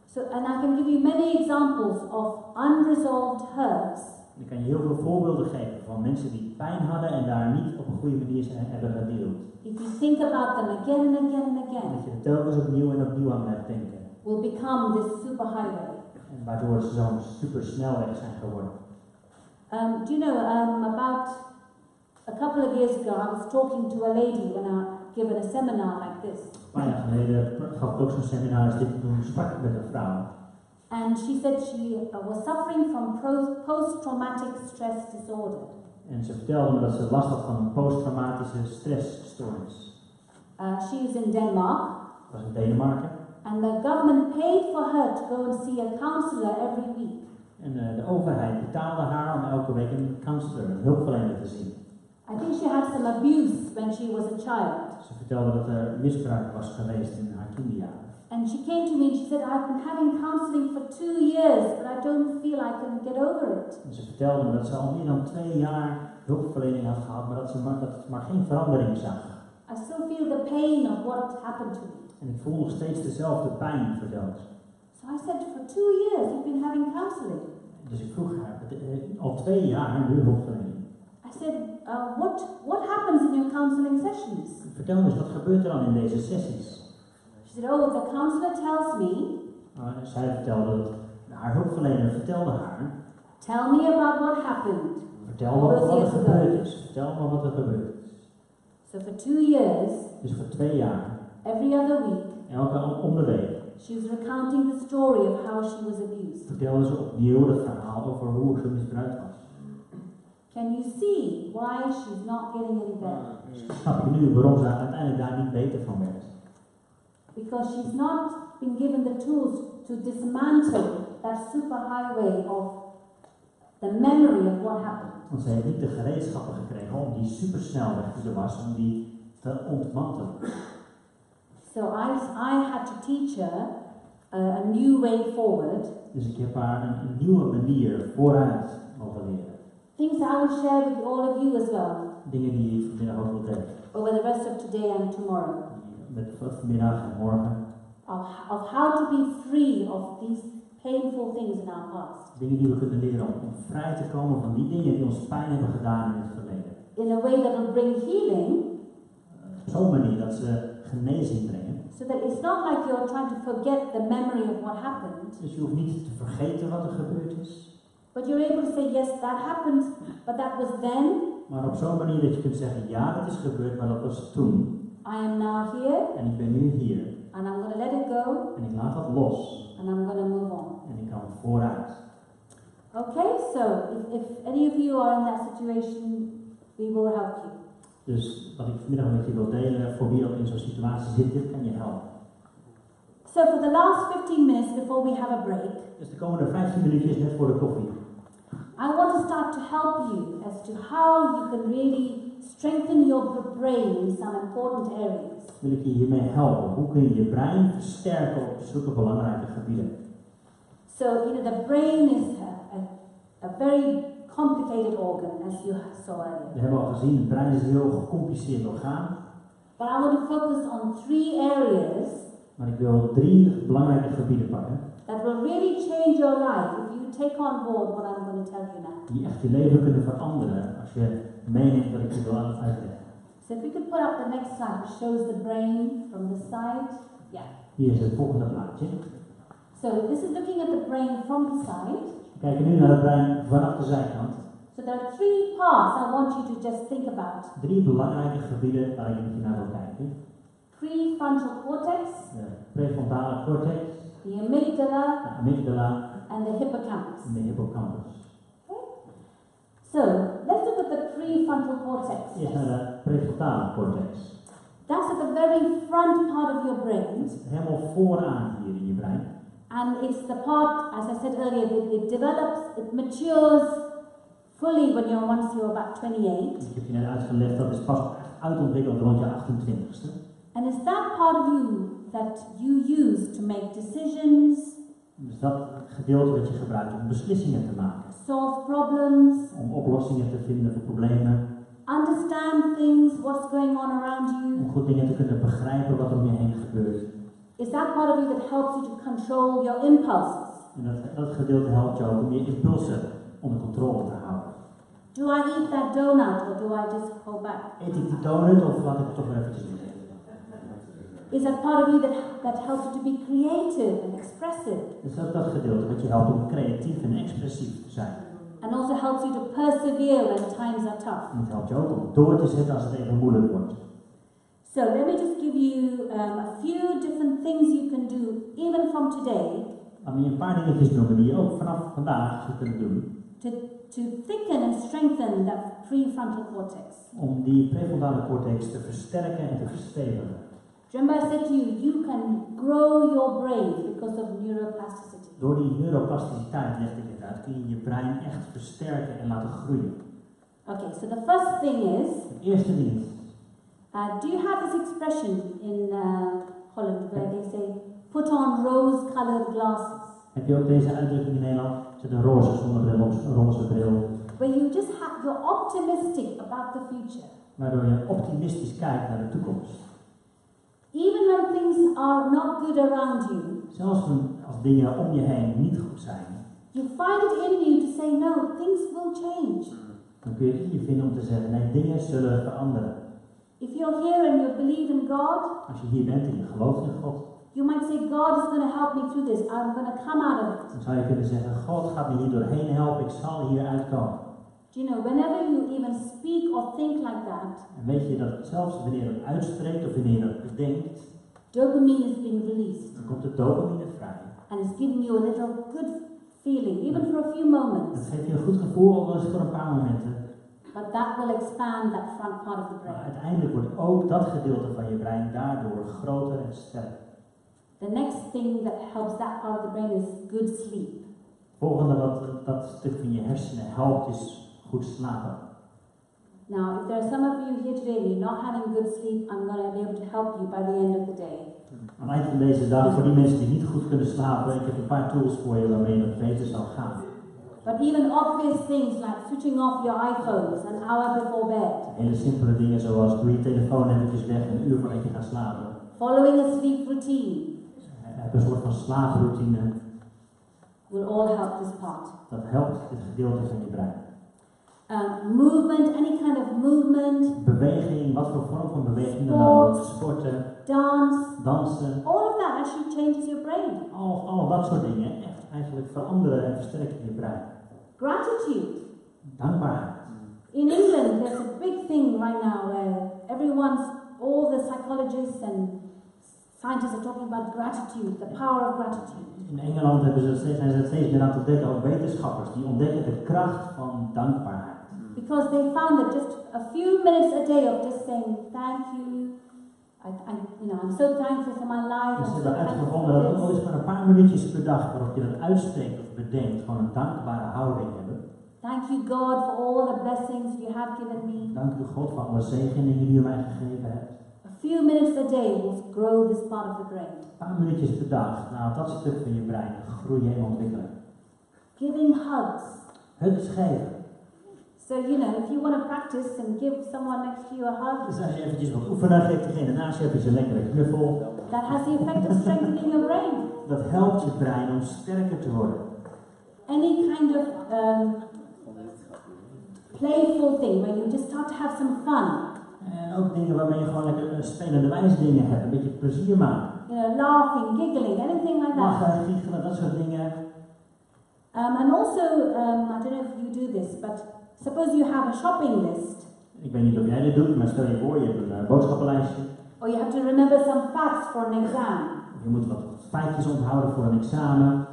So, and I can give you many examples of unresolved hurts. Ik kan je heel veel voorbeelden geven van mensen die pijn hadden en daar niet op een goede manier hebben gedeeld. If you think about them again and again and En again, dat je er telkens opnieuw en opnieuw aan blijft denken. will become this superhighway. En waardoor ze zo'n super snelweg zijn geworden. Do you know, about a couple of years ago, I was talking to a lady when I given a seminar like this. Een paar jaar geleden gaf ik ook zo'n seminar als dit, toen sprak ik met een vrouw. And she said she was suffering from post-traumatic stress disorder. En ze vertelde me dat ze last had van een posttraumatische stressstoornis. She is in Denmark. Dat was in Denemarken. And the government paid for her to go and see a counselor every week. En de overheid betaalde haar om elke week een counselor, een hulpverlener te zien. I think she had some abuse when she was a child. Ze vertelde dat er misbruik was geweest in haar kinderjaren. And she came to me and she said, I've been having counseling for 2 years, but I don't feel I can get over it. En ze vertelde me dat ze al meer dan 2 jaar hulpverlening had gehad, maar dat ze maar geen verandering zag. I still feel the pain of what happened to me. En ik voel nog steeds dezelfde pijn, vertelde ze. So I said, for 2 years you've been having counseling. Dus ik vroeg haar, al 2 jaar nu hulpverlening. I said, what happens in your counseling sessions? Vertel me eens, wat gebeurt er dan in deze sessies? She said, oh, the counselor tells me. Zij vertelde dat, haar hulpverlener vertelde haar. Tell me about what happened. Vertel me wat er gebeurd is. Vertel me wat er gebeurd is. So for 2 years. Dus voor 2 jaar. Every other week. Elke om de week. She was recounting the story of how she was abused. Vertelde ze opnieuw het verhaal over hoe ze misbruikt was. Can you see why she's not getting any better? Snap je nu waarom ze uiteindelijk daar niet beter van werd? Because she's not been given the tools to dismantle that superhighway of the memory of what happened. Want ze heeft niet de gereedschappen gekregen om die supersnelweg die er was, om die te ontmantelen. So I had to teach her a new way forward. Dus ik heb haar een nieuwe manier vooruit mogen leren. Things I will share with all of you as well. Dingen die ik vanmiddag ook wil delen. Over the rest of today and tomorrow. Met vanmiddag en morgen. Of how to be free of these painful things in our past. Dingen die we kunnen leren om vrij te komen van die dingen die ons pijn hebben gedaan in het verleden. In a way that will bring healing. Op zo'n manier dat ze genezing brengen. So that it's not like you're trying to forget the memory of what happened. Dus je hoeft niet te vergeten wat er gebeurd is. But you're able to say, yes, that happened, but that was then. Maar op zo'n manier dat je kunt zeggen, ja, dat is gebeurd, maar dat was toen. I am now here. En ik ben nu hier. And I'm going to let it go. En ik laat dat los. And I'm going to move on. En ik kan vooruit. Okay, so if any of you are in that situation, we will help you. Dus wat ik vanmiddag met je wil delen, voor wie ook in zo'n situatie zit, dit kan je helpen. So for the last 15 minutes before we have a break, Dus de komende 15 minuutjes net voor de koffie. I want to start to help you as to how you can really strengthen your brain in some important areas. Wil ik je hiermee helpen? Hoe kun je je brein versterken op zulke belangrijke gebieden? So, the brain is a very complicated organ, as you saw earlier. We hebben al gezien, het brein is een heel gecompliceerd orgaan. But I want to focus on 3 areas. Maar ik wil 3 belangrijke gebieden pakken. That will really change your life if you take on board what I'm going to tell you now. Die echt je leven kunnen veranderen als je meeneemt wat ik je wil uitleggen. So if you could put up the next slide, which shows the brain from the side. Yeah. Hier is het volgende plaatje. So this is looking at the brain from the side. We kijken nu naar het brein vanaf de zijkant. So there are 3 parts I want you to just think about. 3 belangrijke gebieden waar ik met je naar wil kijken. Prefrontal cortex. De prefrontale cortex. The amygdala. De amygdala. and the hippocampus. en de hippocampus. So, let's look at the prefrontal cortex. Eerst naar de prefrontale cortex. That's at the very front part of your brain. Het is helemaal vooraan hier in je brein. And it's the part, as I said earlier, that it develops, it matures fully when once you're about 28. Ik heb je net uitgelegd, dat is pas echt uitontwikkeld rond je 28ste. And it's that part of you that you use to make decisions, Dus dat gedeelte dat je gebruikt om beslissingen te maken. solve problems, Om oplossingen te vinden voor problemen. understand things, what's going on around you. Om goed dingen te kunnen begrijpen wat er om je heen gebeurt. It's that part of you that helps you to control your impulses. En dat gedeelte helpt jou ook om je impulsen onder controle te houden. Do I eat that donut or do I just go back? Eet ik die donut of laat ik het toch eventjes doen? Is that part of you that helps you to be creative and expressive? Dus dat gedeelte dat je helpt om creatief en expressief te zijn. And also helps you to persevere when times are tough. En het helpt je ook om door te zetten als het even moeilijk wordt. So let me just give you a few different things you can do even from today Laat me je een paar dingetjes noemen die je ook vanaf vandaag zou kunnen doen. to thicken and strengthen that prefrontal cortex. Om die prefrontale cortex te versterken en te verstevigen. Remember I said to you, you can grow your brain because of neuroplasticity. Door die neuroplasticiteit, legde ik het uit, kun je je brein echt versterken en laten groeien. Okay, so the first thing is, Het eerste ding is, do you have this expression in Holland where they say, put on rose-colored glasses? heb je ook deze uitdrukking in Nederland? Zet een roze zonnebril op, een roze bril. Where you're optimistic about the future. Waardoor je optimistisch kijkt naar de toekomst. Even when things are not good around you, Zelfs als dingen om je heen niet goed zijn. you find it in you to say, no, things will change. Dan kun je het in je vinden om te zeggen, nee, dingen zullen veranderen. If you're here and you believe in God, Als je hier bent en je gelooft in God, you might say, God is going to help me through this. I'm going to come out of it. dan zou je kunnen zeggen, God gaat me hier doorheen helpen, ik zal hier uitkomen. Do you know, whenever you even speak or think like that, En weet je dat zelfs wanneer je dat uitspreekt of wanneer je dat bedenkt, dopamine is being released. dan komt de dopamine vrij. And it's giving you a little good feeling, even for a few Dat moments. geeft je een goed gevoel, al is het voor een paar momenten. But that will expand that front part of the Maar brain. uiteindelijk wordt ook dat gedeelte van je brein daardoor groter en sterker. The next thing that helps that part of the brain is good sleep. Volgende wat dat stuk van je hersenen helpt is goed slapen. Now, if there are some of you here today and you're not having good sleep, I'm going to be able to help you by the end of the day. Aan het eind van deze dag, voor die mensen die niet goed kunnen slapen, ik heb een paar tools voor je waarmee dat beter zal gaan. But even obvious things like switching off your iPhones an hour before bed, Hele simpele dingen zoals doe je telefoon eventjes weg een uur voordat je gaat slapen. following a sleep routine Heb een soort van slaaproutine. will all help this part. Dat helpt dit gedeelte van je brein. Movement, any kind of movement, Beweging, wat voor vorm van beweging dan Sport. ook. Sporten, dance, dansen, all of that actually changes your brain. al dat soort dingen echt eigenlijk veranderen en versterken je brein. Gratitude. Dankbaarheid. In England, there's a big thing right now where all the psychologists and scientists are talking about gratitude, the power of gratitude. In Engeland zijn ze het steeds meer aan het ontdekken, ook wetenschappers, die ontdekken de kracht van dankbaarheid. Because they found that just a few minutes a day of just saying thank you, I'm so thankful for my life. Dus I'm ze so hebben thankful uitgevonden for dat het al this. is maar een paar minuutjes per dag waarop je dat uitspreekt of bedenkt, gewoon een dankbare houding hebben. Thank you God for all the blessings you have given me. Dank u God voor alle zegeningen die u mij gegeven hebt. A few minutes a day will grow this part of the brain. Een paar minuutjes per dag, nou dat stuk van je brein groeien en ontwikkelen. Giving hugs. Hugs geven. So, if you want to practice and give someone next to you a hug, Dus als je eventjes wat oefenen, geeft degene naast je even een lekkere knuffel. that has the effect of strengthening your brain. Dat helpt je brein om sterker te worden. Any kind of playful thing where you just start to have some fun. En ook dingen waarmee je gewoon lekker spelende wijze dingen hebt, een beetje plezier maken. Laughing, giggling, anything like that. Lachen, giechelen, dat soort dingen. And also, I don't know if you do this, but suppose you have a shopping list. Ik weet niet of jij dit doet, maar stel je voor, je hebt een boodschappenlijstje. Or you have to remember some facts for an exam. Je moet wat feitjes onthouden voor een examen.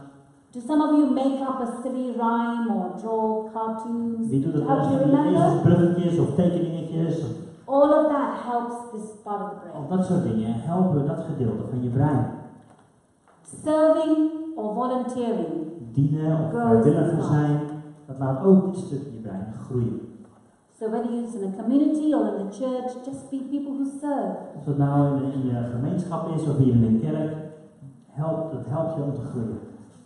Do some of you make up a silly rhyme or draw cartoons? Wie doet het How wel do eens you van die remember? ezelsbruggetjes of tekeningetjes? All of that helps this part of the brain. Of dat soort dingen helpen dat gedeelte van je brein. Serving or volunteering. Dienen of vrijwilliger zijn, dat laat ook dit stuk in je brein groeien. So whether it's in a community or in the church, just be people who serve. Of dat nou in je gemeenschap is of hier in een kerk, dat helpt je om te groeien.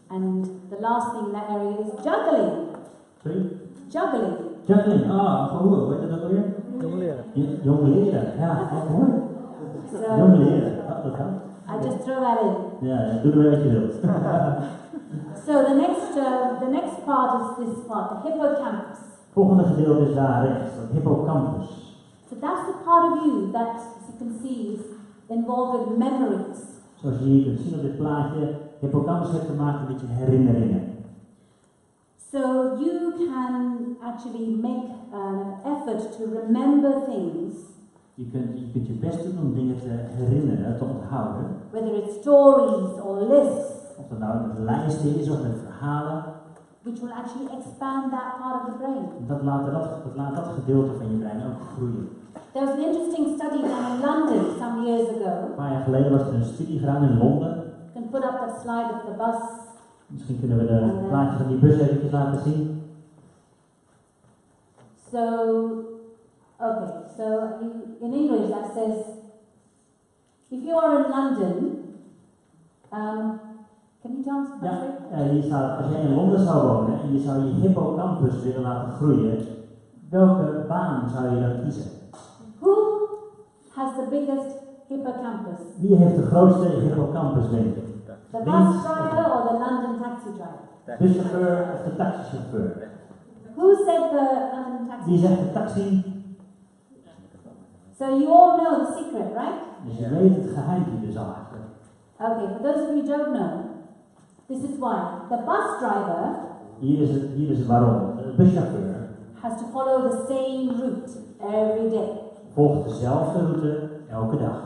And the last thing in that area is juggling. Sorry? Juggling. Juggling, hoe heet dat ook alweer? Jongleren. Jongleren, ja, mooi. So Jongleren, dat helpt. I just throw that in. Ja, doe er wat je wilt. So the next part is this part, the hippocampus. Het volgende gedeelte is daar rechts, het hippocampus. So that's the part of you that, as you can see, is involved with memories. Zoals je hier kunt zien op dit plaatje, hippocampus heeft te maken met je herinneringen. So you can actually make an effort to remember things, Je kunt je best doen om dingen te herinneren, te onthouden. whether it's stories or lists, Of dat nou met lijsten is of met verhalen. which will actually expand that part of the brain. Dat laat dat gedeelte van je brein ook groeien. There was an interesting study done in London some years ago. Een paar jaar geleden was er een studie gedaan in Londen. You can put up that slide of the bus. Misschien kunnen we de plaatje van die bus eventjes laten zien. So, okay, so in English that says, if you are in London, can you tell us? Ja, hier staat, als jij in Londen zou wonen en je zou je hippocampus willen laten groeien, welke baan zou je dan kiezen? Who has the biggest hippocampus? Wie heeft de grootste hippocampus, denk ik? The bus driver or the London taxi driver? Buschauffeur of de taxichauffeur? Who said the London taxi Wie driver? zegt de taxi? So you all know the secret, right? Dus je weet het geheimje dus al achter. Okay, for those of you who don't know, this is why. The bus driver Hier is het waarom. De buschauffeur has to follow the same route every day. volgt dezelfde route elke dag.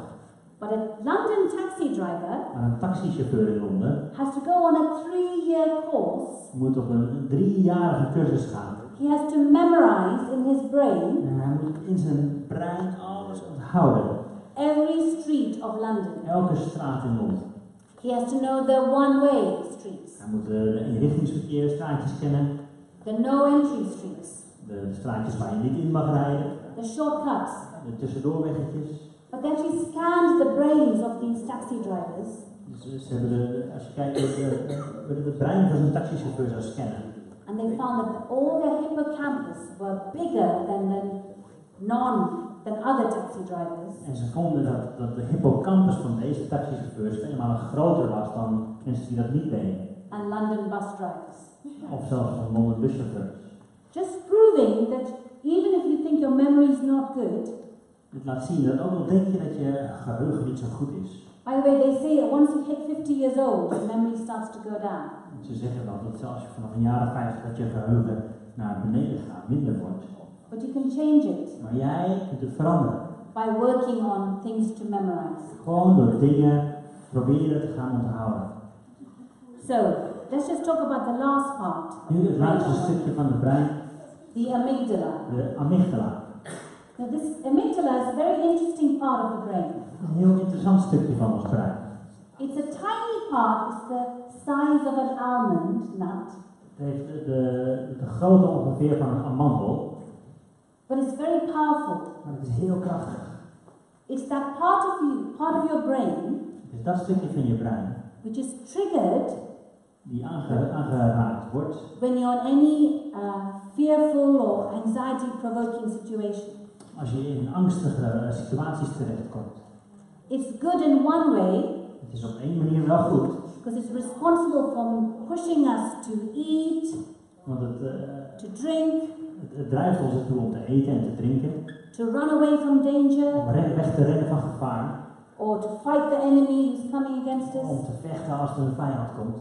But a London taxi driver Maar een taxichauffeur in Londen has to go on a 3-year course. moet op een 3-jarige cursus gaan. He has to memorize in his brain En hij moet in zijn brein alles onthouden. every street of London. Elke straat in Londen. He has to know the one-way streets, Hij moet de eenrichtingsverkeersstraatjes kennen. the no-entry streets, De straatjes waar je niet in mag rijden. the shortcuts. De tussendoorweggetjes. But they actually scanned the brains of these taxi drivers, Dus ze hebben als je kijkt, het brein van zo'n taxichauffeur zou scannen. and they found that all their hippocampus were bigger than other taxi drivers. En ze vonden dat de hippocampus van deze taxichauffeurs vele malen groter was dan mensen die dat niet deden. And London bus drivers. Of zelfs van Londen buschauffeurs. Just proving that even if you think your memory is not good, Dit laat zien dat ook al denk je dat je geheugen niet zo goed is. by the way, they say that once you hit 50 years old, your memory starts to go down. Ze zeggen dan dat zelfs vanaf een jaar of 50 dat je geheugen naar beneden gaat, minder wordt. But you can change it Maar jij kunt het veranderen. by working on things to memorize. Gewoon door dingen proberen te gaan onthouden. So, let's just talk about the last part. Nu het laatste stukje van het brein, The amygdala. de amygdala. Now this amygdala is a very interesting part of the brain. Een heel interessant stukje van ons brein. It's a tiny part, it's the size of an almond nut, Het heeft de grootte ongeveer van een amandel, but it's very powerful. maar het is heel krachtig. It's that part of your brain, Het is dat stukje van je brein which is triggered die aangeraakt wordt when you're in any fearful or anxiety-provoking situation. als je in angstige situaties terechtkomt. It's good in one way, Het is op één manier wel goed, because it's responsible for pushing us to eat, want to drink, het drijft ons ertoe om te eten en te drinken, to run away from danger, om weg te rennen van gevaar, or to fight the enemy who's coming against om us. te vechten als er een vijand komt.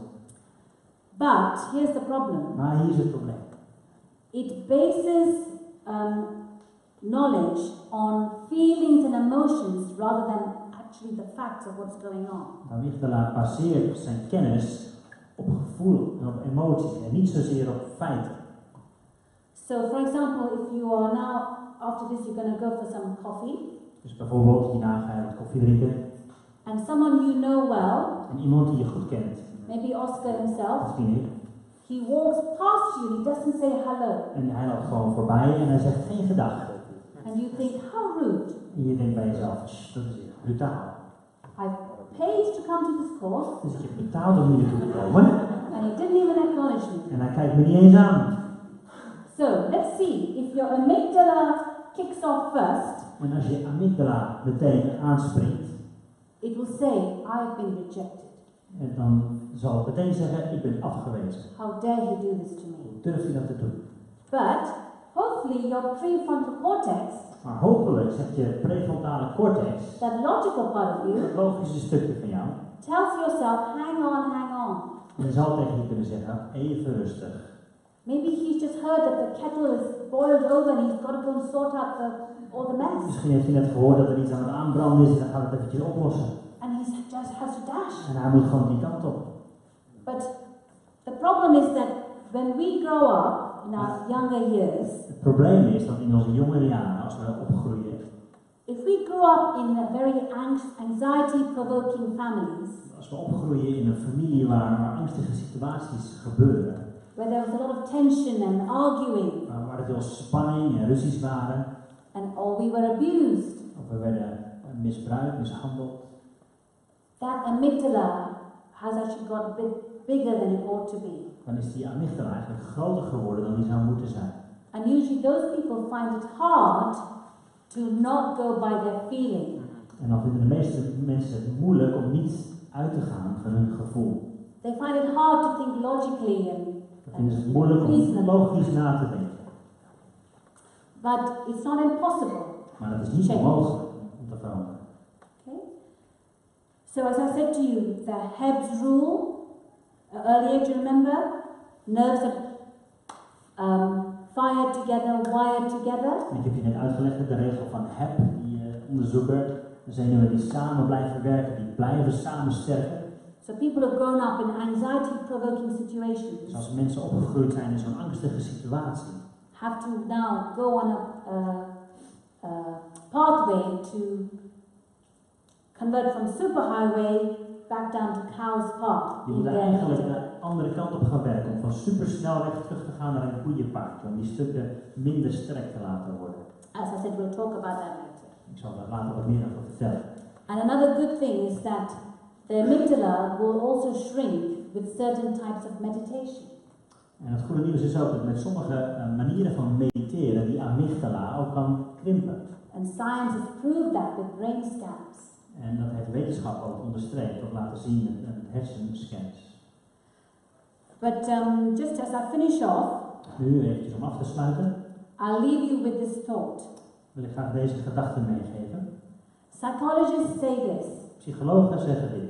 But here's the problem. Maar hier is het probleem. It bases knowledge on feelings and emotions rather than actually the facts of what's going on. De amygdala baseert zijn kennis op gevoel en op emoties en niet zozeer op feiten. So, for example, if you are now, after this, you're going to go for some coffee, Dus bijvoorbeeld, hierna ga je wat koffie drinken and someone you know well, en iemand die je goed kent, maybe Oscar himself, misschien ik, he walks past you, he doesn't say hello, en hij loopt gewoon voorbij en hij zegt geen gedag. and you think, how rude. En je denkt bij jezelf, dat is echt brutaal. I've paid to come to this course, Dus ik heb betaald om hier naartoe te komen and he didn't even acknowledge me. en hij kijkt me niet eens aan. So, let's see, if your amygdala kicks off first, En als je amygdala meteen aanspringt, it will say, I've been rejected. en dan zal het meteen zeggen, ik ben afgewezen. How dare you do this to me? Hoe durf je dat te doen? But, hopefully your prefrontal cortex, Maar hopelijk zegt je prefrontale cortex, that logical part of you, het logische stukje van jou, tells yourself, hang on, hang on. en je zal tegen je kunnen zeggen, even rustig. Maybe he's just heard that the kettle is boiled over and he's got to go and sort out all the mess. Misschien heeft hij net gehoord dat er iets aan het aanbranden is en dan gaat het eventjes oplossen. And he just has to dash. En hij moet gewoon die kant op. But the problem is that when we grow up in our younger years, Het probleem is dat in onze jongere jaren, als we opgroeien, if we grew up in a very anxiety-provoking families, als we opgroeien in een familie waar angstige situaties gebeuren, where there was a lot of tension and arguing, waar er veel spanning en ruzies waren, or we were abused, of we werden misbruikt, mishandeld, that amygdala has actually got a bit bigger than it ought to be. dan is die amygdala eigenlijk groter geworden dan die zou moeten zijn. And usually those people find it hard to not go by their feeling. En dan vinden de meeste mensen het moeilijk om niet uit te gaan van hun gevoel. They find it hard to think logically Dan vinden ze het moeilijk om logisch na te denken. but it's not impossible. Maar dat is niet onmogelijk om te veranderen. Okay? So as I said to you, the Hebb's rule, earlier, do you remember? Nerves are fired together, wired together. En ik heb je net uitgelegd de regel van heb, die onderzoeker. De zenuwen die samen blijven werken, die blijven samen sterken. So people have grown up in anxiety-provoking situations. Dus als mensen opgegroeid zijn in zo'n angstige situatie, have to now go on a pathway to convert from superhighway back down to Cow's Path. die moeten eigenlijk de andere kant op gaan werken. Om van supersnelweg terug te gaan naar een koeienpaard. Om die stukken minder sterk te laten worden. As I said, we'll talk about that later. Ik zal daar later wat meer over vertellen. And another good thing is that the amygdala will also shrink with certain types of meditation. En het goede nieuws is ook dat met sommige manieren van mediteren die amygdala ook kan krimpen. And science has proved that with brain scans. En dat heeft wetenschap ook onderstreept of laten zien met hersenscans. But just as I finish off, Nu eventjes om af te sluiten, I'll leave you with this thought. wil ik graag deze gedachte meegeven. Psychologists say this, Psychologen zeggen dit.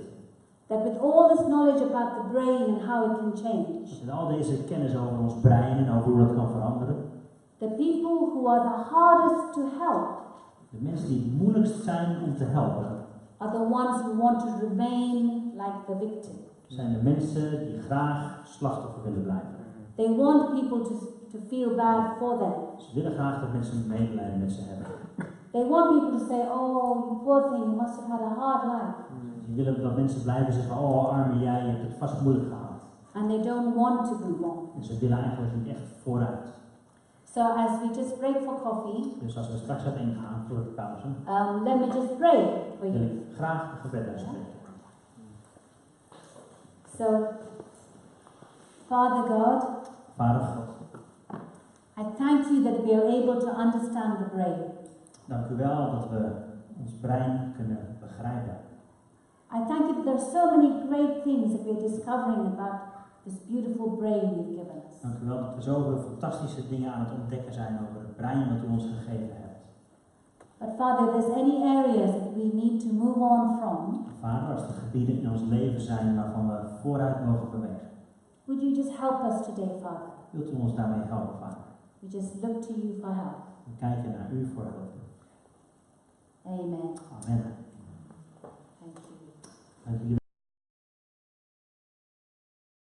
that with all this knowledge about the brain and how it can change, Met al deze kennis over ons brein en over hoe dat kan veranderen. the people who are the hardest to help De mensen die het moeilijkst zijn om te helpen, are the ones who want to remain like the victim. zijn de mensen die graag slachtoffer willen blijven. They want people to feel bad for them. Ze willen graag dat mensen medelijden met ze hebben. They want people to say, oh, you poor thing, you must have had a hard life. Ze willen dat mensen blijven zeggen, oh arme jij, je hebt het vast moeilijk gehad. And they don't want to move on. En ze willen eigenlijk niet echt vooruit. So as we just break for coffee, Dus als we straks uiteen gaan voor de pauze, let me just pray for wil you. ik graag een gebed uitspreken. So, Father God, Vader God, I thank you that we are able to understand the brain. dank u wel dat we ons brein kunnen begrijpen. I thank you that there are so many great things that we're discovering about this beautiful brain you've given us. Dank u wel dat we zoveel fantastische dingen aan het ontdekken zijn over het brein dat u ons gegeven hebt. But Father, if there's any areas that we need to move on from, Vader, als er gebieden in ons leven zijn waarvan we vooruit mogen bewegen, would you just help us today, Father? wilt u ons daarmee helpen, Vader? We just look to you for help. We kijken naar u voor hulp. Amen. Amen. Thank you. Dank jullie.